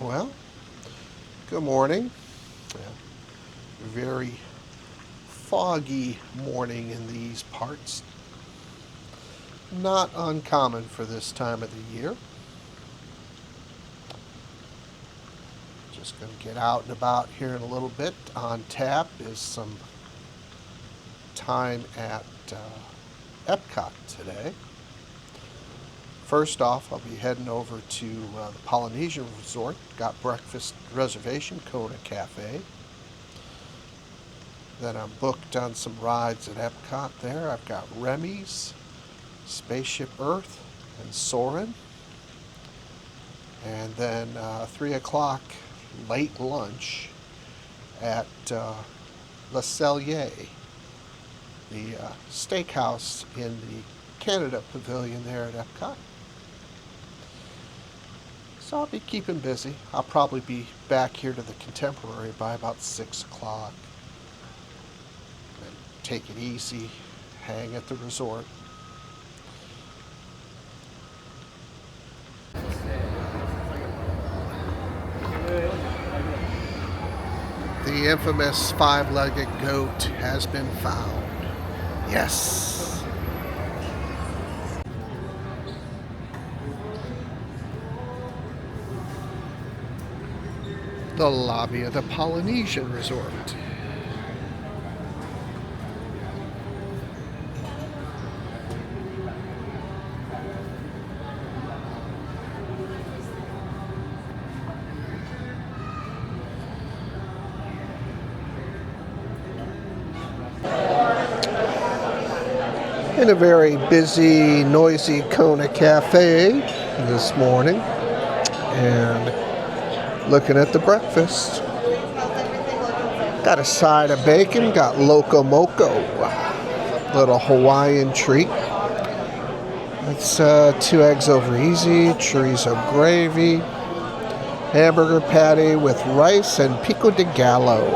Well, good morning. Very foggy morning in these parts. Not uncommon for this time of the year. Just going to get out and about here in a little bit. On tap is some time at Epcot today. First off, I'll be heading over to the Polynesian Resort. Got breakfast reservation, Kona Cafe. Then I'm booked on some rides at Epcot there. I've got Remy's, Spaceship Earth, and Soarin'. And then 3 o'clock late lunch at Le Cellier, the steakhouse in the Canada Pavilion there at Epcot. So I'll be keeping busy. I'll probably be back here to the Contemporary by about 6 o'clock. And take it easy, hang at the resort. The infamous five-legged goat has been found. Yes! The lobby of the Polynesian Resort. In a very busy, noisy Kona Cafe this morning, and looking at the breakfast. Got a side of bacon, got Loco Moco, little Hawaiian treat. It's 2 eggs over easy, chorizo gravy, hamburger patty with rice and pico de gallo.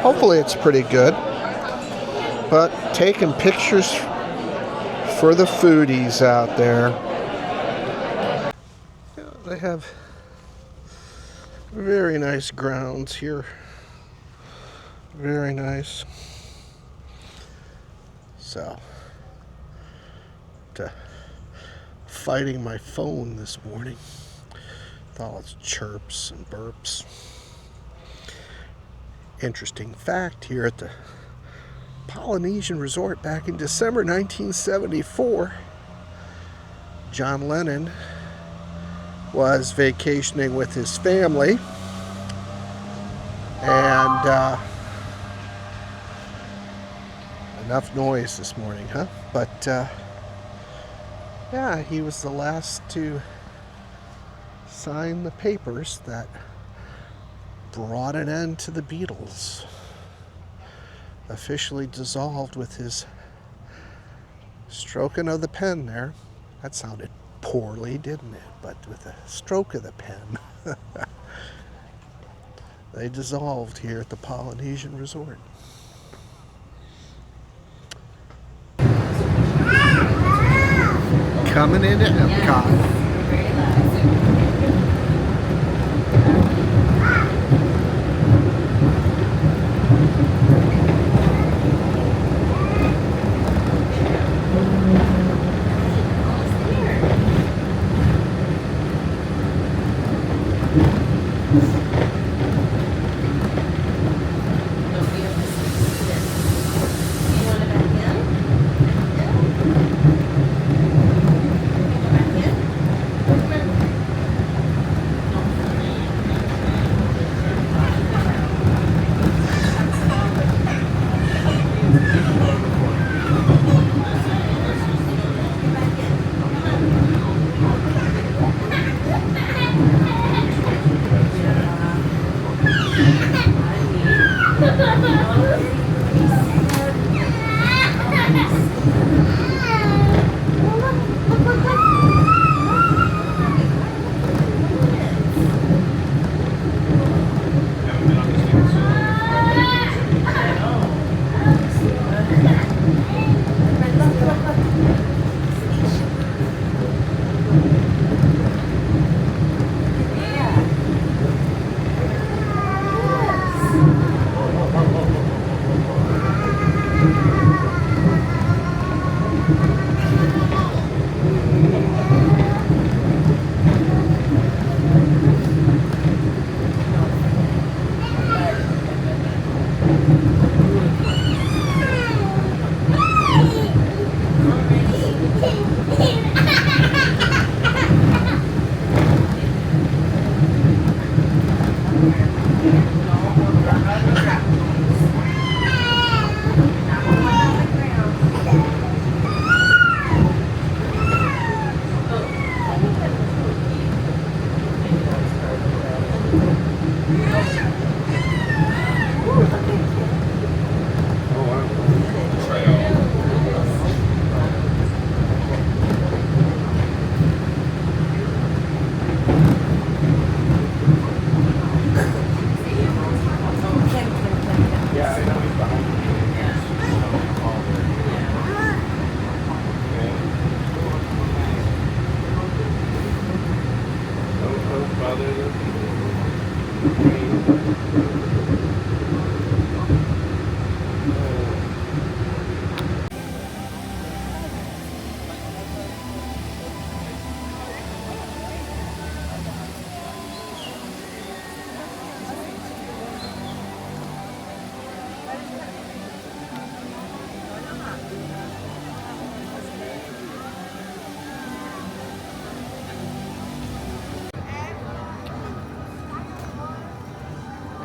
Hopefully it's pretty good, but taking pictures for the foodies out there. They have very nice grounds here. Very nice. So, fighting my phone this morning with all its chirps and burps. Interesting fact here at the Polynesian Resort back in December 1974, John Lennon was vacationing with his family, and enough noise this morning, huh? But yeah, he was the last to sign the papers that brought an end to the Beatles. Officially dissolved with his stroking of the pen there. That sounded poorly, didn't it? But with a stroke of the pen. They dissolved here at the Polynesian Resort. Coming into Epcot.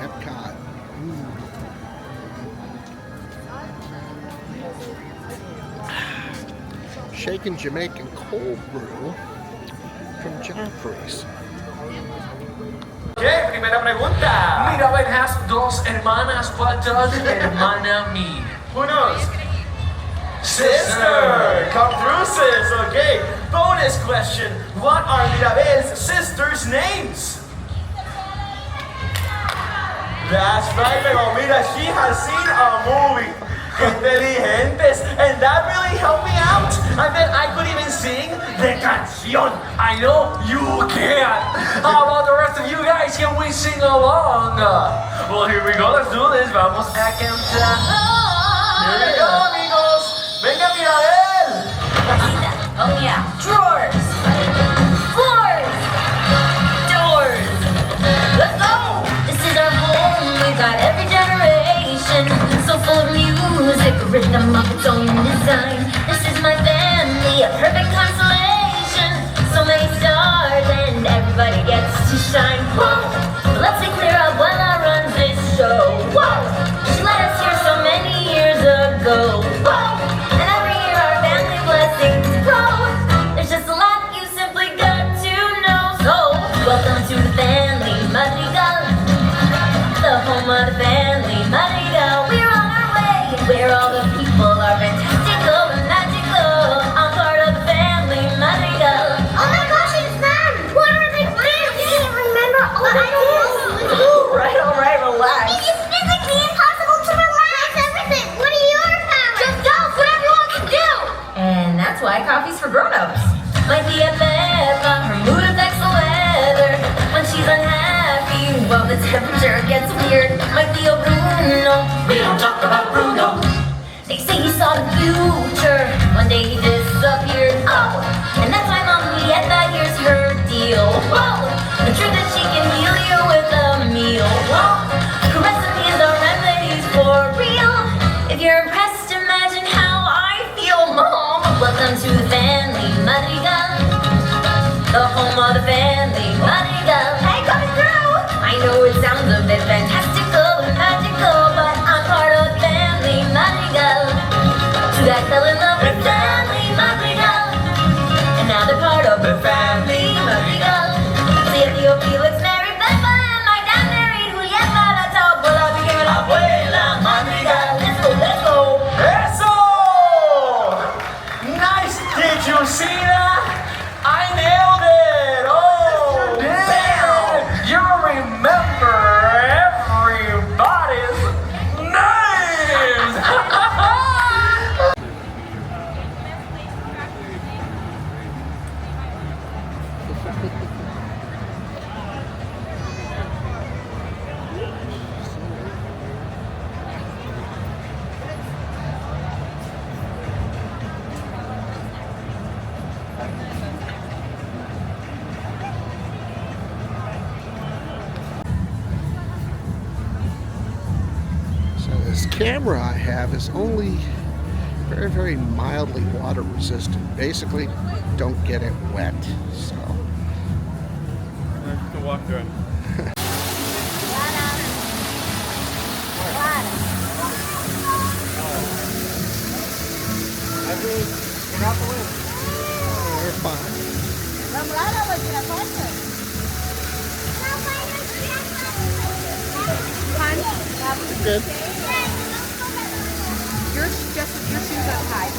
Epcot. Shaken Jamaican cold brew from Joffrey's. Okay, primera pregunta. Mirabel has dos hermanas. What does hermana mean? Who knows? Sister! Come through, sis. Okay, bonus question. What are Mirabel's sisters' names? That's right, pero mira, she has seen a movie. Inteligentes, and that really helped me out. I bet I could even sing the canción. I know you can. How about the rest of you guys? Can we sing along? Well, here we go. Let's do this. Vamos a cantar. Here we go, amigos. Venga, Mirabel. Oh yeah. Drawers. Floors. Doors. Let's go. This is our home. We've got every generation. So full of music, rhythm of its own design. This is my family, a perfect constellation. So many stars and everybody gets to shine. Whoa! Let's be clear up while I run this show. Whoa! She let us here so many years ago. Whoa! And every year our family blessings grow. There's just a lot you simply got to know. So, welcome to the family Madrigal, the home of the family Madrigal. We're on our way, where all the people are fantastical and magical. I'm part of the family Madrigal. Oh my gosh, it's them! What are they doing? I can't remember all the ideas. Alright, relax. It's physically impossible to relax. Everything. What are your powers? Just go, whatever you want to do. And that's why coffee's for grown-ups. Might be a Bella, her mood affects the weather. When she's unhappy, well, the temperature gets weird. Might be a Bruno. We don't talk about Bruno. They say he saw the future. One day he disappeared. Oh, and that's why Mamietta, here's her deal. Whoa, the truth is she can heal you with a meal. Whoa, her recipes are remedies for real. If you're impressed, imagine how I feel, Mom. Welcome to the family Madrigal, the home of the family Madrigal. Hey, coming through! I know it sounds a bit fantastical and magical, but I'm part of the family Madrigal. Two guys fell in love with family Madrigal, and now they're part of the family Madrigal. Sergio, Felix, Mary, Beppa, and my dad married Julieta. That's how Abuela became an Abuela Madrigal. Let's go, let's go. Eso! Nice. Did you see that? I nailed it. Oh, damn. You remember everybody's names. So this camera I have is only very, very mildly water resistant. Basically, don't get it wet. So. To walk through it. They're fine. Good. Your shoes are tied.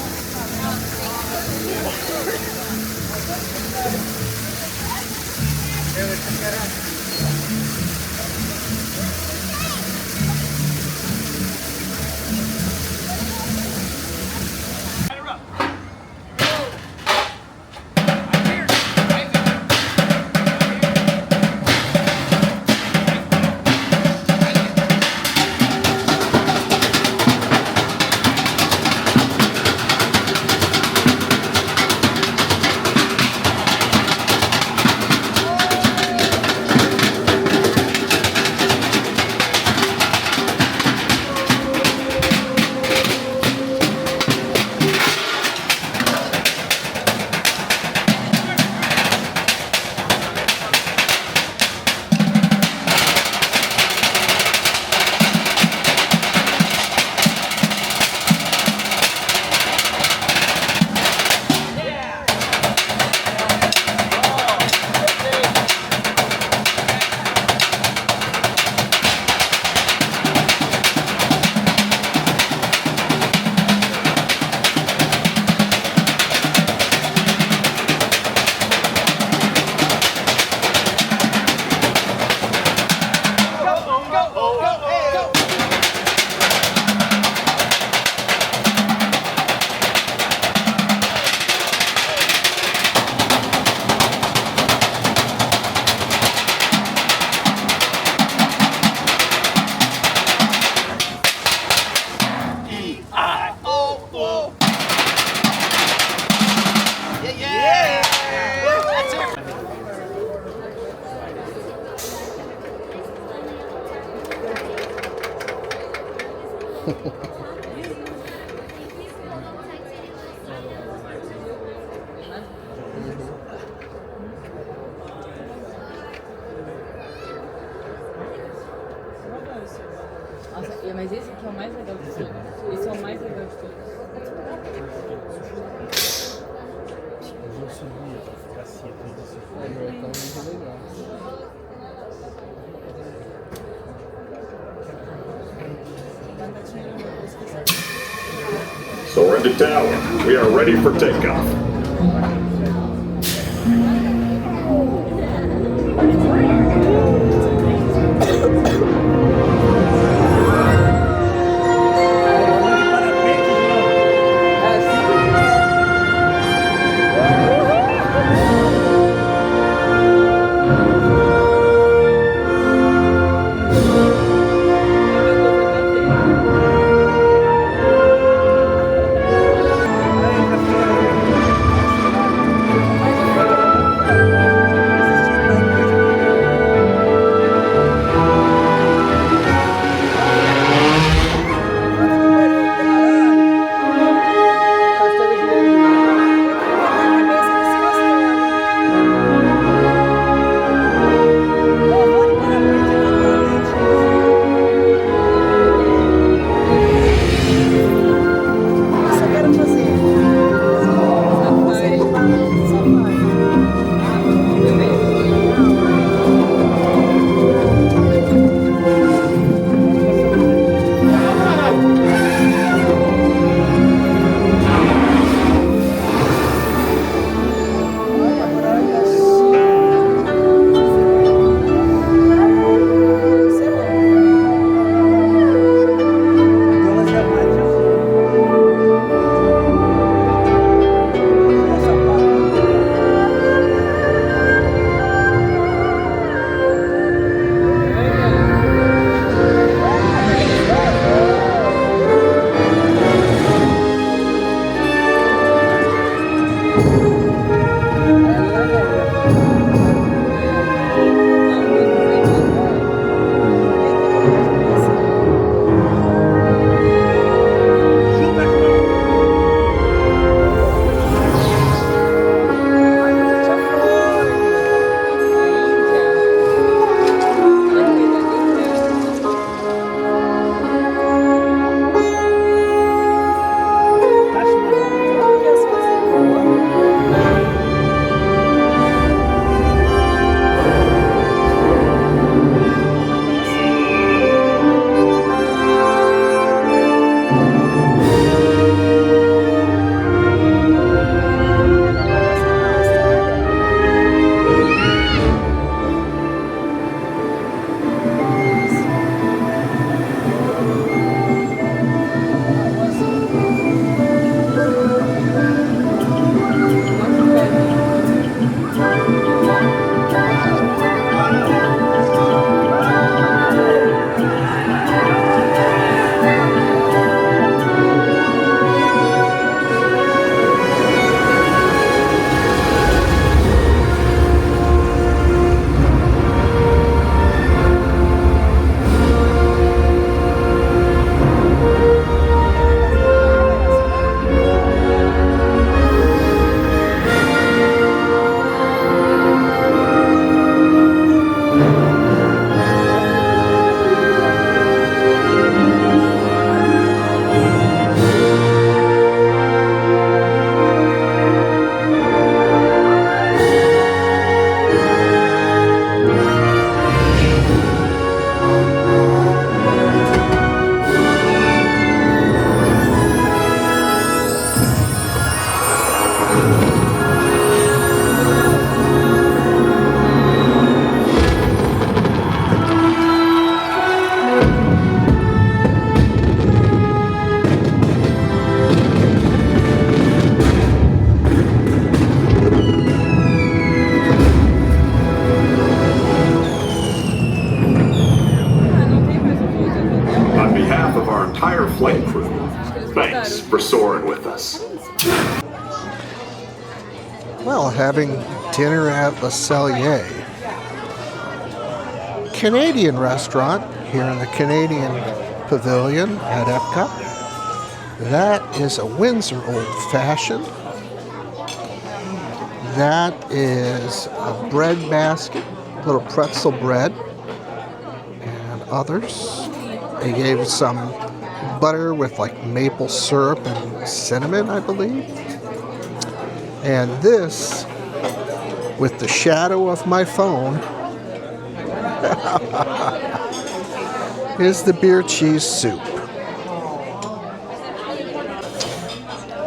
Nossa, mas esse aqui é o mais legal de todos. Esse é o mais legal de todos. Eu vou subir pra ficar assim, tudo assim. Então, muito legal. So we're in the tower. We are ready for takeoff. flight crew. Thanks for soaring with us. Well, having dinner at Le Cellier, Canadian restaurant here in the Canadian Pavilion at Epcot. That is a Windsor Old Fashioned. That is a bread basket, little pretzel bread, and others. They gave some butter with like maple syrup and cinnamon, I believe. And this, with the shadow of my phone, is the beer cheese soup.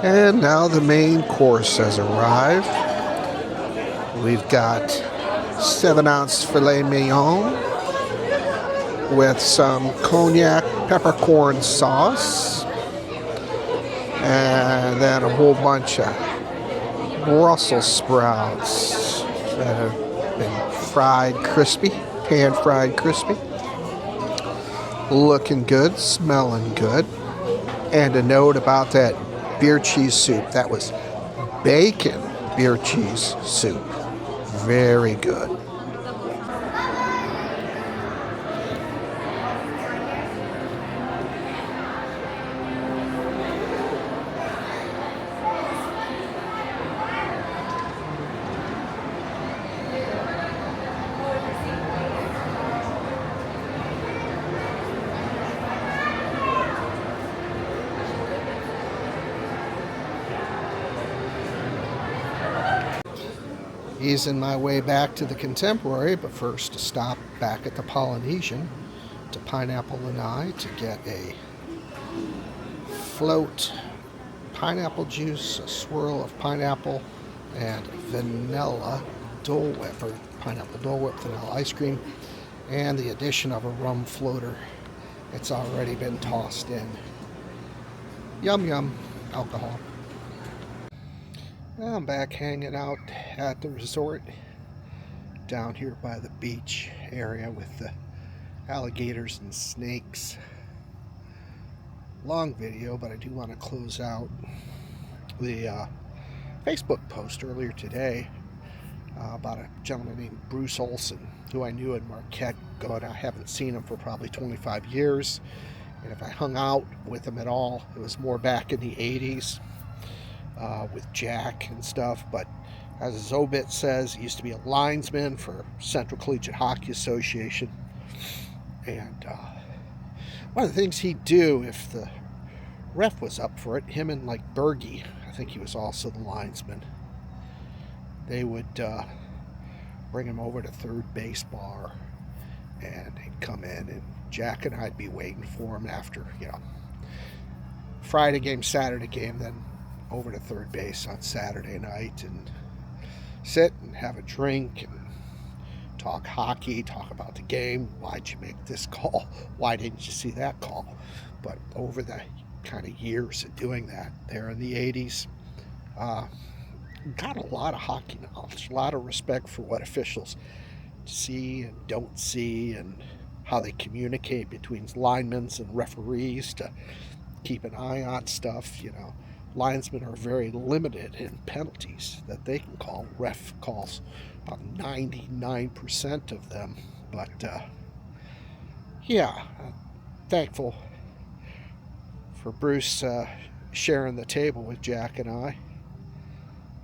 And now the main course has arrived. We've got 7-ounce filet mignon with some cognac peppercorn sauce, and then a whole bunch of Brussels sprouts that have been fried crispy, pan fried crispy. Looking good, smelling good. And a note about that beer cheese soup. That was bacon beer cheese soup. Very good. Easing my way back to the Contemporary, but first to stop back at the Polynesian to Pineapple and I to get a float pineapple juice, a swirl of pineapple, and vanilla Dole Whip, or pineapple Dole Whip vanilla ice cream, and the addition of a rum floater. It's already been tossed in. Yum yum alcohol. Well, I'm back hanging out at the resort down here by the beach area with the alligators and snakes. Long video, but I do want to close out the Facebook post earlier today about a gentleman named Bruce Olson, who I knew in Marquette. God, I haven't seen him for probably 25 years, and if I hung out with him at all, it was more back in the 80s. With Jack and stuff, but as his obit says, he used to be a linesman for Central Collegiate Hockey Association, and one of the things he'd do if the ref was up for it, him and like Bergie, I think he was also the linesman, they would bring him over to third base bar, and he'd come in, and Jack and I'd be waiting for him after, Friday game, Saturday game, then over to third base on Saturday night and sit and have a drink and talk hockey, talk about the game. Why'd you make this call? Why didn't you see that call? But over the kind of years of doing that there in the 80s, got a lot of hockey knowledge, a lot of respect for what officials see and don't see, and how they communicate between linemen and referees to keep an eye on stuff. Linesmen are very limited in penalties that they can call. Ref calls about 99% of them. But, thankful for Bruce sharing the table with Jack and I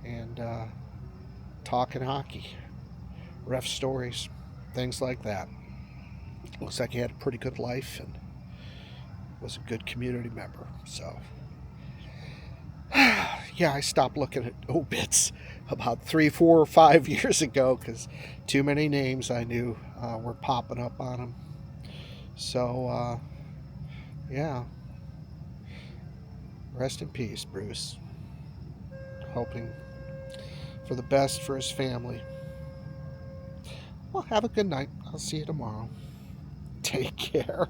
and talking hockey, ref stories, things like that. Looks like he had a pretty good life and was a good community member. So I stopped looking at obits about 3, 4, or 5 years ago because too many names I knew were popping up on them. So, rest in peace, Bruce. Hoping for the best for his family. Well, have a good night. I'll see you tomorrow. Take care.